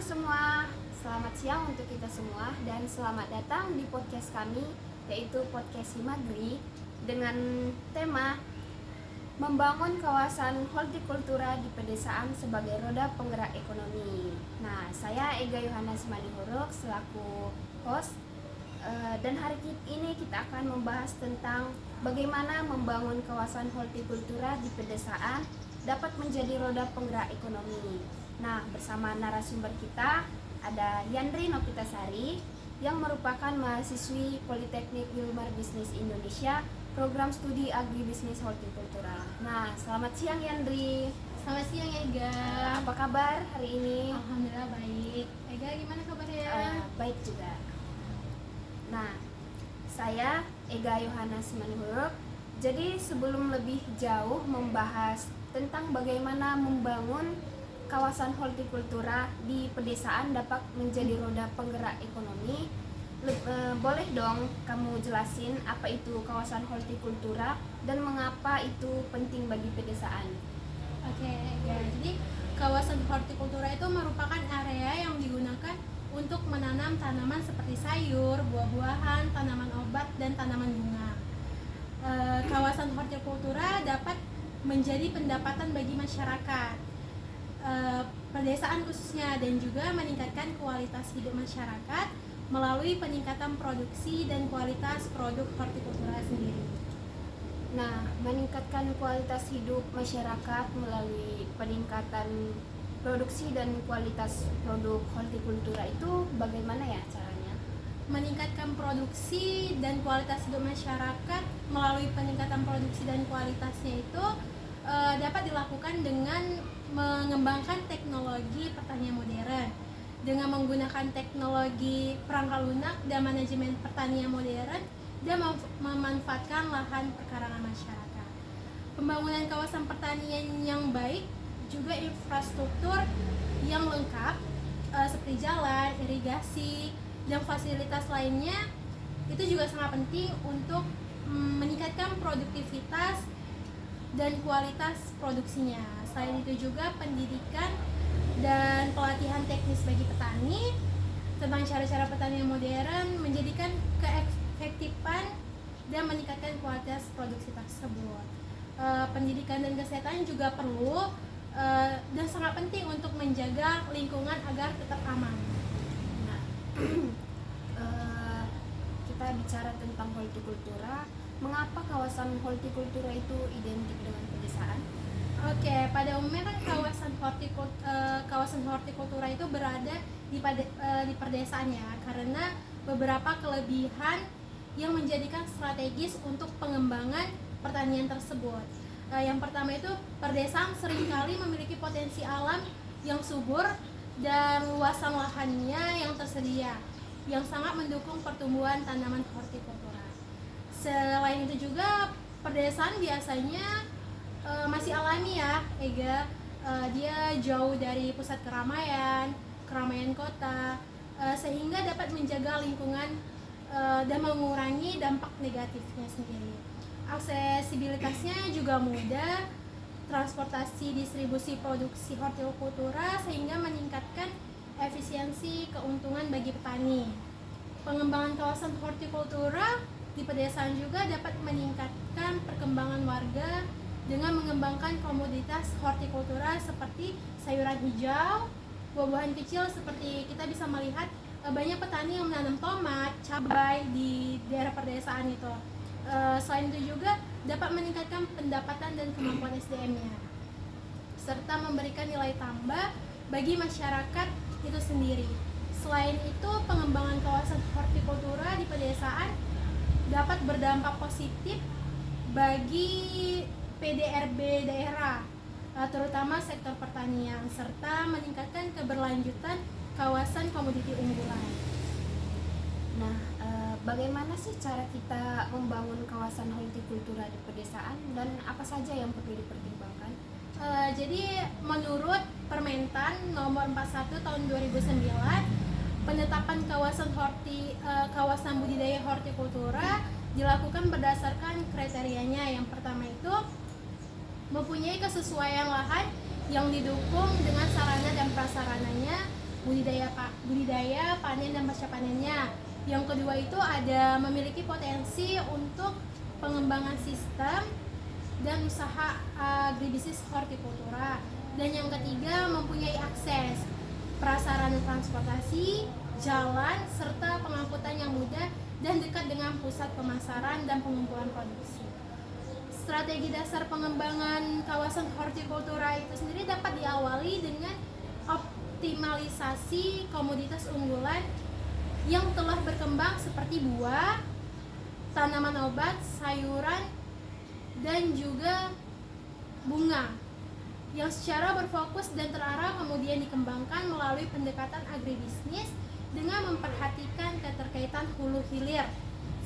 semua, selamat siang untuk kita semua dan selamat datang di podcast kami, yaitu Podcast Himagri, dengan tema membangun kawasan hortikultura di pedesaan sebagai roda penggerak ekonomi. Nah, saya Ega Yohanes Manihuruk selaku host, dan hari ini kita akan membahas tentang bagaimana membangun kawasan hortikultura di pedesaan dapat menjadi roda penggerak ekonomi. Nah, bersama narasumber kita ada Yandri Nopitasari yang merupakan mahasiswi Politeknik Wilmar Bisnis Indonesia, program studi Agribisnis Hortikultura. Nah, selamat siang Yandri. Selamat siang Ega. Apa kabar hari ini? Alhamdulillah baik. Ega gimana kabarnya? Baik juga. Nah, saya Ega Yohanes Manihuruk. Jadi sebelum lebih jauh membahas tentang bagaimana membangun kawasan hortikultura di pedesaan dapat menjadi roda penggerak ekonomi, boleh dong kamu jelasin apa itu kawasan hortikultura dan mengapa itu penting bagi pedesaan? Oke, ya. Jadi kawasan hortikultura itu merupakan area yang digunakan untuk menanam tanaman seperti sayur, buah-buahan, tanaman obat, dan tanaman bunga. Kawasan hortikultura dapat menjadi pendapatan bagi masyarakat pedesaan khususnya, dan juga meningkatkan kualitas hidup masyarakat melalui peningkatan produksi dan kualitas produk hortikultura sendiri. Nah, meningkatkan kualitas hidup masyarakat melalui peningkatan produksi dan kualitas produk hortikultura itu bagaimana ya caranya? Meningkatkan produksi dan kualitas hidup masyarakat melalui peningkatan produksi dan kualitasnya itu dapat dilakukan dengan mengembangkan teknologi pertanian modern. Dengan menggunakan teknologi perangkap lunak dan manajemen pertanian modern dan memanfaatkan lahan perkarangan masyarakat. Pembangunan kawasan pertanian yang baik, juga infrastruktur yang lengkap seperti jalan, irigasi, dan fasilitas lainnya itu juga sangat penting untuk meningkatkan produktivitas dan kualitas produksinya. Selain itu juga pendidikan dan pelatihan teknis bagi petani tentang cara-cara pertanian modern menjadikan keefektifan dan meningkatkan kualitas produksi tersebut. Pendidikan dan kesehatan juga perlu dan sangat penting untuk menjaga lingkungan agar tetap aman. Nah, kita bicara tentang hortikultura. Mengapa kawasan hortikultura itu identik dengan pedesaan? Oke, pada umumnya kan kawasan hortikultura itu berada di pedesaan ya, karena beberapa kelebihan yang menjadikan strategis untuk pengembangan pertanian tersebut. Yang pertama itu, pedesaan seringkali memiliki potensi alam yang subur dan luasan lahannya yang tersedia, yang sangat mendukung pertumbuhan tanaman hortikultura. Selain itu juga, pedesaan biasanya masih alami ya, Ega. Dia jauh dari pusat keramaian kota, sehingga dapat menjaga lingkungan dan mengurangi dampak negatifnya sendiri. Aksesibilitasnya juga mudah, transportasi distribusi produksi hortikultura sehingga meningkatkan efisiensi keuntungan bagi petani. Pengembangan kawasan hortikultura di pedesaan juga dapat meningkatkan perkembangan warga dengan mengembangkan komoditas hortikultura seperti sayuran hijau, buah-buahan kecil. Seperti kita bisa melihat banyak petani yang menanam tomat, cabai di daerah pedesaan itu. Selain itu juga dapat meningkatkan pendapatan dan kemampuan SDM-nya, serta memberikan nilai tambah bagi masyarakat itu sendiri. Selain itu, pengembangan kawasan hortikultura di pedesaan dapat berdampak positif bagi PDRB daerah, terutama sektor pertanian, serta meningkatkan keberlanjutan kawasan komoditi unggulan. Nah, bagaimana sih cara kita membangun kawasan hortikultura di pedesaan dan apa saja yang perlu dipertimbangkan? Jadi menurut Permentan nomor 41 tahun 2009, penetapan kawasan budidaya hortikultura dilakukan berdasarkan kriterianya. Yang pertama itu mempunyai kesesuaian lahan yang didukung dengan sarana dan prasarananya, budidaya, panen dan pasca panennya. Yang kedua itu ada memiliki potensi untuk pengembangan sistem dan usaha agribisnis hortikultura. Dan yang ketiga mempunyai akses prasarana transportasi, jalan, serta pengangkutan yang mudah dan dekat dengan pusat pemasaran dan pengumpulan produksi. Strategi dasar pengembangan kawasan hortikultura itu sendiri dapat diawali dengan optimalisasi komoditas unggulan yang telah berkembang seperti buah, tanaman obat, sayuran, dan juga bunga yang secara berfokus dan terarah kemudian dikembangkan melalui pendekatan agribisnis dengan memperhatikan keterkaitan hulu hilir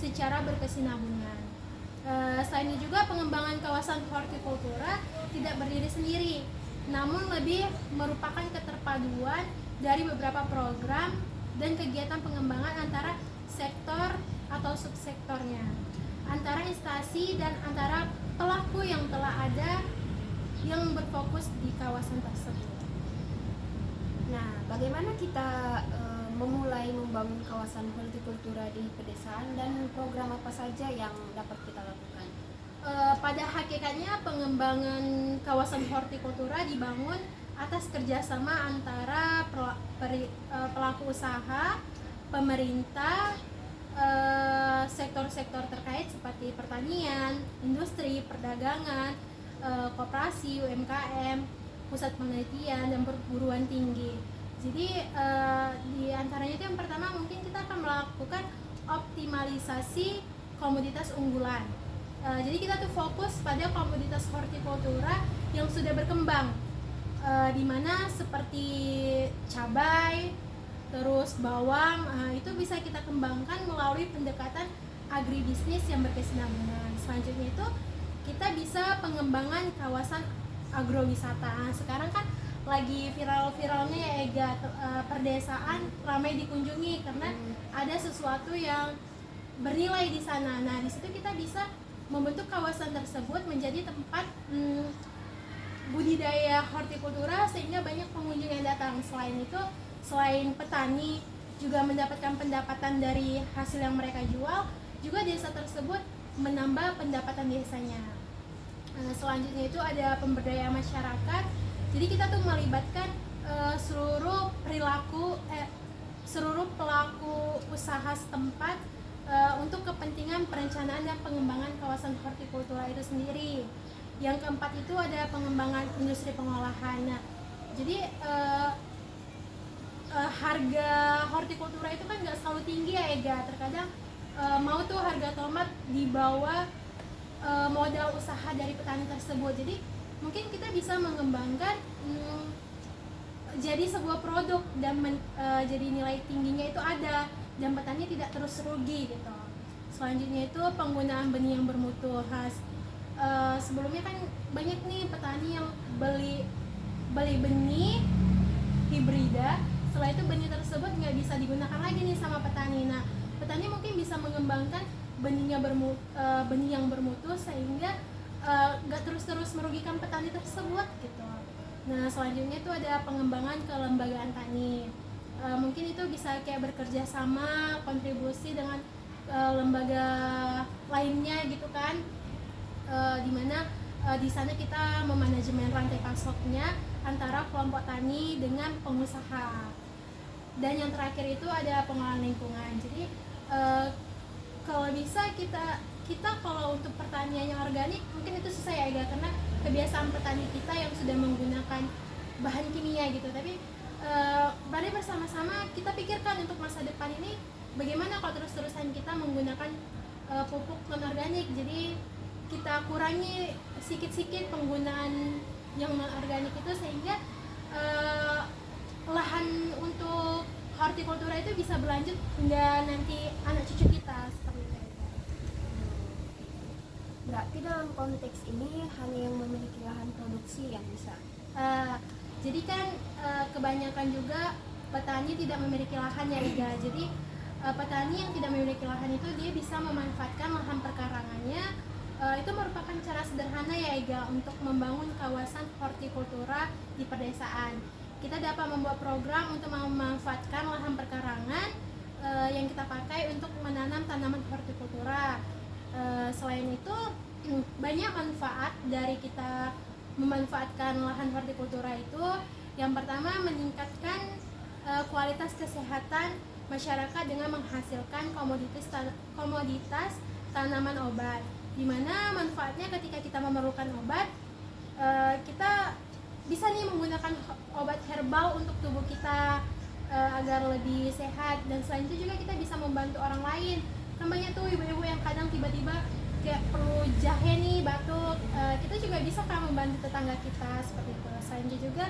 secara berkesinambungan. Selain itu juga pengembangan kawasan hortikultura tidak berdiri sendiri, namun lebih merupakan keterpaduan dari beberapa program dan kegiatan pengembangan antara sektor atau subsektornya, antara instansi dan antara pelaku yang telah ada yang berfokus di kawasan tersebut. Nah, bagaimana kita memulai membangun kawasan hortikultura di pedesaan dan program apa saja yang dapat kita lakukan? Pada hakikatnya pengembangan kawasan hortikultura dibangun atas kerjasama antara pelaku usaha, pemerintah, sektor-sektor terkait seperti pertanian, industri, perdagangan, koperasi, UMKM, pusat penelitian dan perguruan tinggi. Jadi di antaranya itu yang pertama mungkin kita akan melakukan optimalisasi komoditas unggulan. Jadi kita tuh fokus pada komoditas hortikultura yang sudah berkembang, di mana seperti cabai, terus bawang, itu bisa kita kembangkan melalui pendekatan agribisnis yang berkesinambungan. Selanjutnya itu kita bisa pengembangan kawasan agrowisata. Sekarang kan lagi viral-viralnya ya Ega, perdesaan ramai dikunjungi karena ada sesuatu yang bernilai di sana. Nah, di situ kita bisa membentuk kawasan tersebut menjadi tempat budidaya hortikultura sehingga banyak pengunjung yang datang. Selain itu, selain petani juga mendapatkan pendapatan dari hasil yang mereka jual, juga desa tersebut menambah pendapatan desanya. Selanjutnya itu ada pemberdayaan masyarakat. Jadi kita tuh melibatkan seluruh pelaku usaha setempat untuk kepentingan perencanaan dan pengembangan kawasan hortikultura itu sendiri. Yang keempat itu ada pengembangan industri pengolahan. Nah, jadi harga hortikultura itu kan nggak selalu tinggi ya Ega. Terkadang mau tuh harga tomat di bawah modal usaha dari petani tersebut. Jadi mungkin kita bisa mengembangkan jadi sebuah produk dan jadi nilai tingginya itu ada dan petani tidak terus rugi gitu. Selanjutnya itu penggunaan benih yang bermutu khas. Sebelumnya kan banyak nih petani yang beli benih hibrida, setelah itu benih tersebut nggak bisa digunakan lagi nih sama petani. Nah, petani mungkin bisa mengembangkan benih yang bermutu sehingga nggak terus-terus merugikan petani tersebut gitu. Nah, selanjutnya itu ada pengembangan kelembagaan tani. Mungkin itu bisa kayak bekerja sama, kontribusi dengan lembaga lainnya gitu kan, dimana di sana kita memanajemen rantai pasoknya antara kelompok tani dengan pengusaha. Dan yang terakhir itu ada pengolahan lingkungan. Jadi kalau bisa kita kalau untuk pertanian yang organik mungkin itu susah ya Ega, karena kebiasaan petani kita yang sudah menggunakan bahan kimia gitu. Tapi mari bersama-sama kita pikirkan untuk masa depan ini bagaimana kalau terus-terusan kita menggunakan pupuk non-organik. Jadi kita kurangi sedikit-sedikit penggunaan yang non-organik itu sehingga lahan untuk hortikultura itu bisa berlanjut hingga nanti anak cucu kita seperti itu. Berarti dalam konteks ini hanya yang memiliki lahan produksi yang bisa. Jadi kan kebanyakan juga petani tidak memiliki lahan ya Ega. Jadi petani yang tidak memiliki lahan itu dia bisa memanfaatkan lahan perkarangannya. Itu merupakan cara sederhana ya Ega untuk membangun kawasan hortikultura di pedesaan. kita dapat membuat program untuk memanfaatkan lahan perkarangan yang kita pakai untuk menanam tanaman hortikultura. Selain itu banyak manfaat dari kita memanfaatkan lahan hortikultura itu. Yang pertama, meningkatkan kualitas kesehatan masyarakat dengan menghasilkan komoditas tanaman obat, dimana manfaatnya ketika kita memerlukan obat, kita bisa nih menggunakan obat herbal untuk tubuh kita agar lebih sehat. Dan selain itu juga kita bisa membantu orang lain. Kan banyak tuh ibu-ibu yang kadang tiba-tiba kayak perlu jahe nih, batuk, kita juga bisa kan membantu tetangga kita seperti itu. Selain itu juga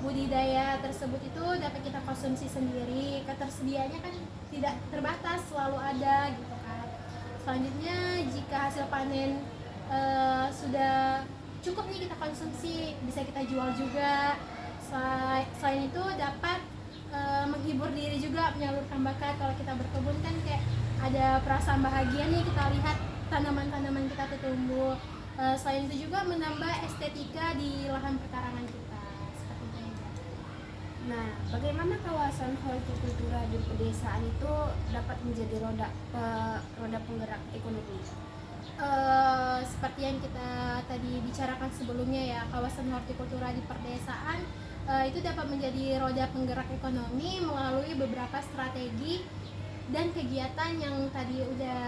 budidaya tersebut itu dapat kita konsumsi sendiri, ketersediaannya kan tidak terbatas, selalu ada gitu kan. Selanjutnya jika hasil panen sudah cukup nih kita konsumsi, bisa kita jual juga. Selain itu dapat menghibur diri juga, menyalurkan bakat. Kalau kita berkebun kan kayak ada perasaan bahagia nih, kita lihat tanaman-tanaman kita tumbuh. Selain itu juga menambah estetika di lahan perkarangan kita seperti itu. Nah, bagaimana kawasan hortikultura di pedesaan itu dapat menjadi roda penggerak ekonomi? Seperti yang kita tadi bicarakan sebelumnya ya, kawasan hortikultura di perdesaan itu dapat menjadi roda penggerak ekonomi melalui beberapa strategi dan kegiatan yang tadi udah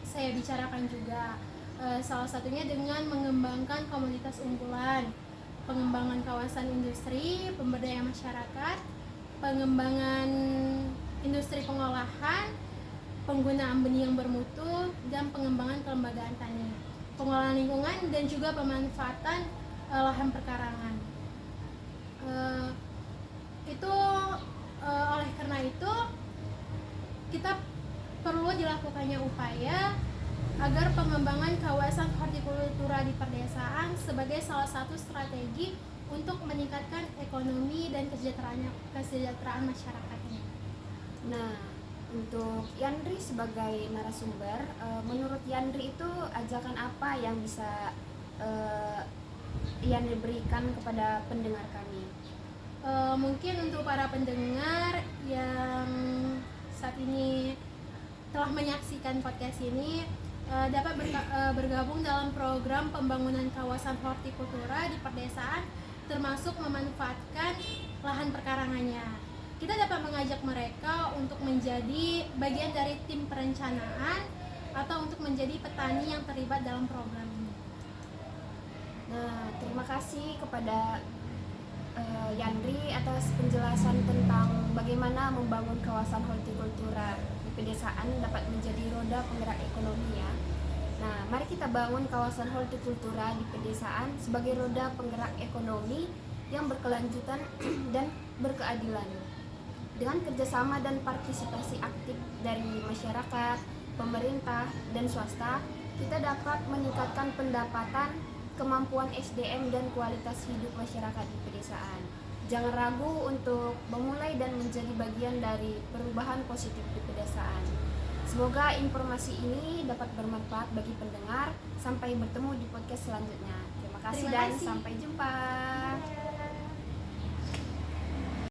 saya bicarakan juga. Salah satunya dengan mengembangkan komoditas unggulan, pengembangan kawasan industri, pemberdayaan masyarakat, pengembangan industri pengolahan, penggunaan benih yang bermutu, dan pengembangan kelembagaan tani, pengolahan lingkungan, dan juga pemanfaatan lahan perkarangan. Oleh karena itu kita perlu dilakukannya upaya agar pengembangan kawasan hortikultura di perdesaan sebagai salah satu strategi untuk meningkatkan ekonomi dan kesejahteraan masyarakatnya. Nah, untuk Yandri sebagai narasumber, menurut Yandri itu ajakan apa yang bisa Yandri berikan kepada pendengar kami? Mungkin untuk para pendengar yang saat ini telah menyaksikan podcast ini dapat bergabung dalam program pembangunan kawasan hortikultura di perdesaan, termasuk memanfaatkan lahan perkarangannya. Kita dapat mengajak mereka untuk menjadi bagian dari tim perencanaan atau untuk menjadi petani yang terlibat dalam program ini. Nah, terima kasih kepada Yandri atas penjelasan tentang bagaimana membangun kawasan hortikultura di pedesaan dapat menjadi roda penggerak ekonomi ya. Nah, mari kita bangun kawasan hortikultura di pedesaan sebagai roda penggerak ekonomi yang berkelanjutan dan berkeadilan. Dengan kerjasama dan partisipasi aktif dari masyarakat, pemerintah, dan swasta, kita dapat meningkatkan pendapatan, kemampuan SDM, dan kualitas hidup masyarakat di pedesaan. Jangan ragu untuk memulai dan menjadi bagian dari perubahan positif di pedesaan. Semoga informasi ini dapat bermanfaat bagi pendengar. Sampai bertemu di podcast selanjutnya. Terima kasih dan sampai jumpa.